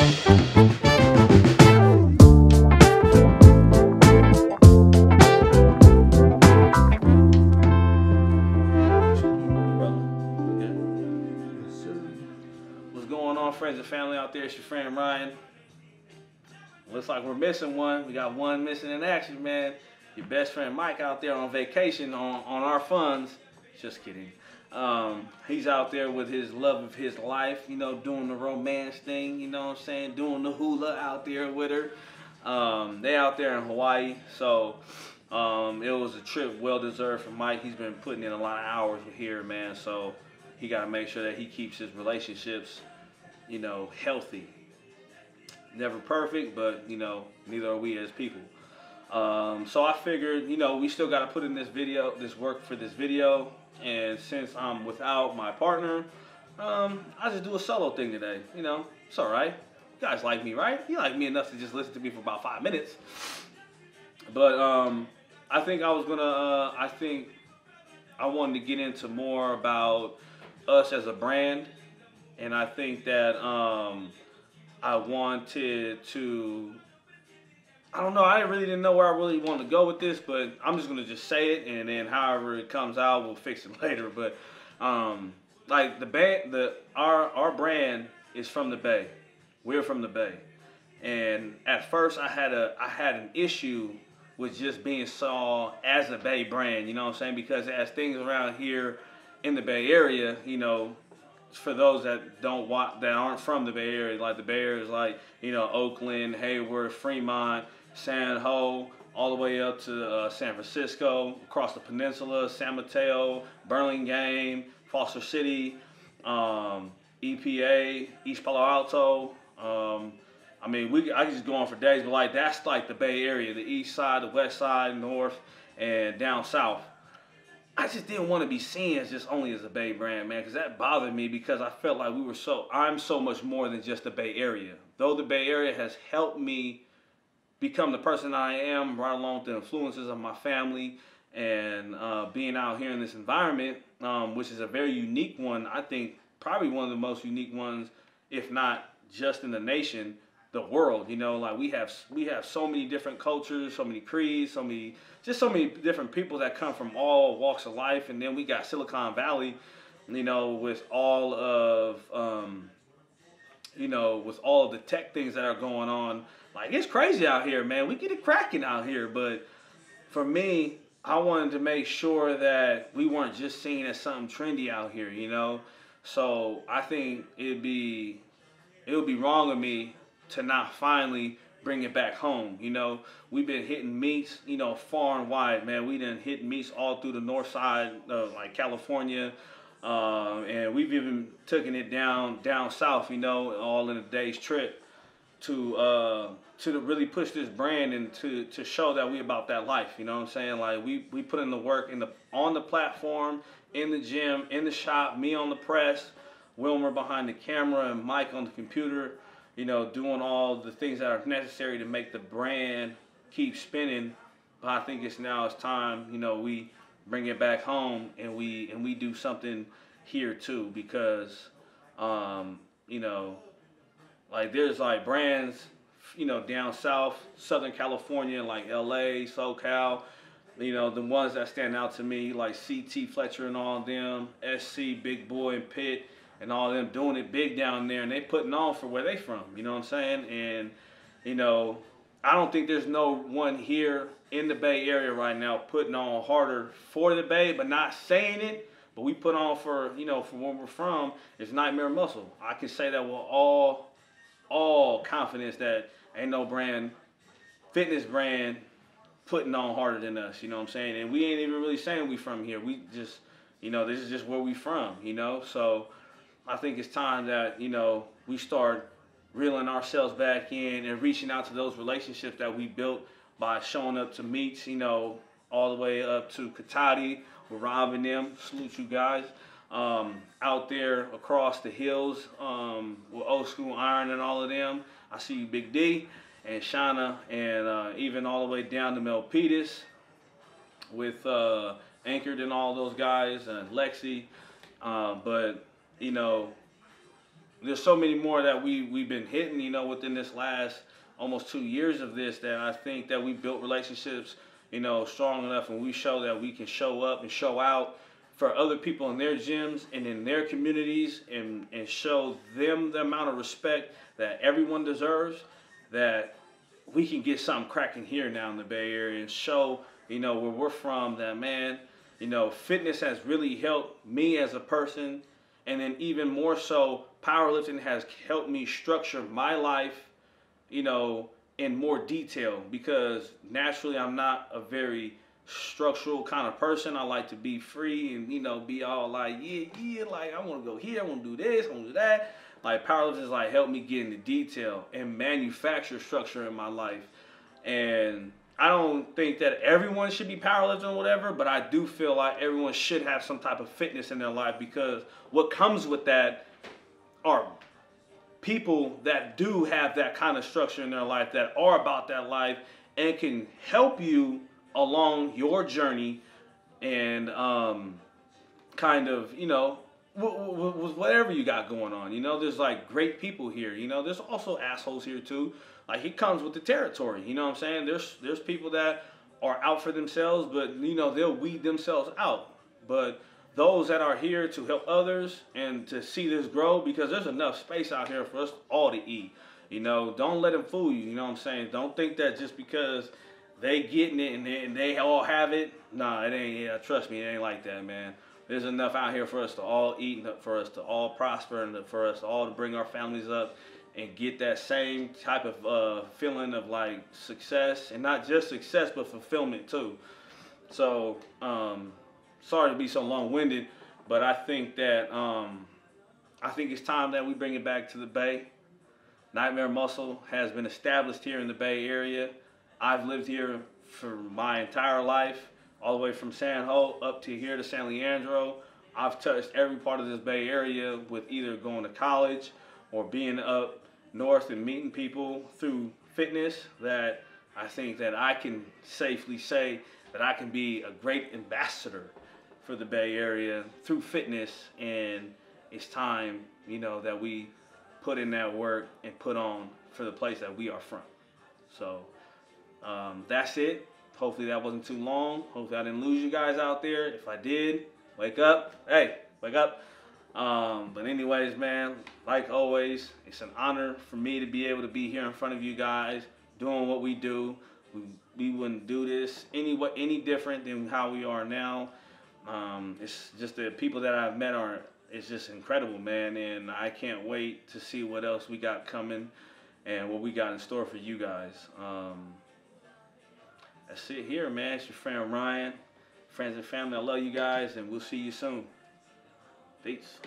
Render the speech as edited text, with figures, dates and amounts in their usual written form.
What's going on, friends and family out there? It's your friend Ryan. Looks like we're missing one. We got one missing in action, man. Your best friend Mike out there on vacation on our funds. Just kidding. He's out there with his love of his life, you know, doing the romance thing, you know what I'm saying? Doing the hula out there with her. They out there in Hawaii, so it was a trip well deserved for Mike. He's been putting in a lot of hours here, man, so he got to make sure that he keeps his relationships, you know, healthy. Never perfect, but, you know, neither are we as people. So I figured, you know, we still got to put in this work for this video. And since I'm without my partner, I just do a solo thing today. You know, it's all right. You guys like me, right? You like me enough to just listen to me for about 5 minutes. But I think I wanted to get into more about us as a brand. And I think that I wanted to, I don't know, I really didn't know where I really wanted to go with this, but I'm just gonna just say it, and then however it comes out, we'll fix it later. But like our brand is from the Bay. We're from the Bay, and at first I had an issue with just being saw as a Bay brand. You know what I'm saying? Because as things around here in the Bay Area, you know, for those that aren't from the Bay Area, like the Bay Area is like, you know, Oakland, Hayward, Fremont, San Ho, all the way up to San Francisco, across the peninsula, San Mateo, Burlingame, Foster City, EPA, East Palo Alto. I mean, I could just go on for days, but like that's like the Bay Area, the east side, the west side, north, and down south. I just didn't want to be seen as just only as a Bay brand, man, because that bothered me because I felt like I'm so much more than just the Bay Area. Though the Bay Area has helped me become the person I am, right along with the influences of my family and being out here in this environment, which is a very unique one. I think probably one of the most unique ones, if not just in the nation, the world. You know, like we have so many different cultures, so many creeds, so many different people that come from all walks of life, and then we got Silicon Valley, you know, with all of with all of the tech things that are going on. Like, it's crazy out here, man. We get it cracking out here, but for me, I wanted to make sure that we weren't just seen as something trendy out here, you know. So I think it would be wrong of me to not finally bring it back home. You know, we've been hitting meets, you know, far and wide, man. We done hit meets all through the north side of like California, and we've even taken it down south, you know, all in a day's trip to really push this brand and to show that we about that life. You know what I'm saying? Like we put in the work on the platform, in the gym, in the shop, me on the press, Wilmer behind the camera, and Mike on the computer, you know, doing all the things that are necessary to make the brand keep spinning. But I think it's time, you know, we bring it back home and we do something here too, because you know, like there's like brands, you know, down south, Southern California, like LA, SoCal, you know, the ones that stand out to me, like CT Fletcher and all of them, SC, Big Boy and Pitt, and all of them doing it big down there, and they putting on for where they from, you know what I'm saying? And, you know, I don't think there's no one here in the Bay Area right now putting on harder for the Bay, but not saying it, but we put on for, you know, for where we're from, it's Nightmare Muscle. I can say that with all confidence that ain't no fitness brand putting on harder than us, you know what I'm saying? And we ain't even really saying we from here. We just, you know, this is just where we from, you know? So I think it's time that, you know, we start reeling ourselves back in and reaching out to those relationships that we built by showing up to meets, you know, all the way up to Katati with Rob and them. Salute you guys. Out there across the hills with Old School Iron and all of them. I see you, Big D and Shauna, and even all the way down to Melpitas with Anchored and all those guys and Lexi. But, you know, there's so many more that we've been hitting, you know, within this last almost 2 years of this, that I think that we built relationships, you know, strong enough, and we show that we can show up and show out for other people in their gyms and in their communities, and show them the amount of respect that everyone deserves, that we can get something cracking here now in the Bay Area, and show, you know, where we're from, that, man, you know, fitness has really helped me as a person. And then even more so, powerlifting has helped me structure my life, you know, in more detail, because naturally I'm not a very structural kind of person. I like to be free and, you know, be all like, yeah, like I want to go here, I want to do this, I want to do that. Like, powerlifting has like helped me get into detail and manufacture structure in my life. And I don't think that everyone should be powerlifting or whatever, but I do feel like everyone should have some type of fitness in their life, because what comes with that are people that do have that kind of structure in their life, that are about that life, and can help you along your journey, and kind of, you know, with whatever you got going on. You know, there's like great people here. You know, there's also assholes here too. Like, it comes with the territory. You know what I'm saying? There's people that are out for themselves, but, you know, they'll weed themselves out. But those that are here to help others and to see this grow, because there's enough space out here for us all to eat. You know, don't let them fool you. You know what I'm saying? Don't think that just because they getting it and they all have it, nah, it ain't. Yeah, trust me, it ain't like that, man. There's enough out here for us to all eat, and for us to all prosper, and for us all to bring our families up and get that same type of feeling of like success, and not just success, but fulfillment too. So, sorry to be so long-winded, but I think that I think it's time that we bring it back to the Bay. Nightmare Muscle has been established here in the Bay Area. I've lived here for my entire life, all the way from San Ho up to here to San Leandro. I've touched every part of this Bay Area with either going to college or being up north and meeting people through fitness, that I think that I can safely say that I can be a great ambassador for the Bay Area through fitness. And it's time, you know, that we put in that work and put on for the place that we are from. So that's it. Hopefully that wasn't too long. Hopefully I didn't lose you guys out there. If I did, wake up. Hey, wake up. But anyways, man, like always, it's an honor for me to be able to be here in front of you guys doing what we do. We wouldn't do this any different than how we are now. It's just the people that I've met it's just incredible, man. And I can't wait to see what else we got coming and what we got in store for you guys. That's it here, man. It's your friend Ryan. Friends and family, I love you guys, and we'll see you soon. Peace.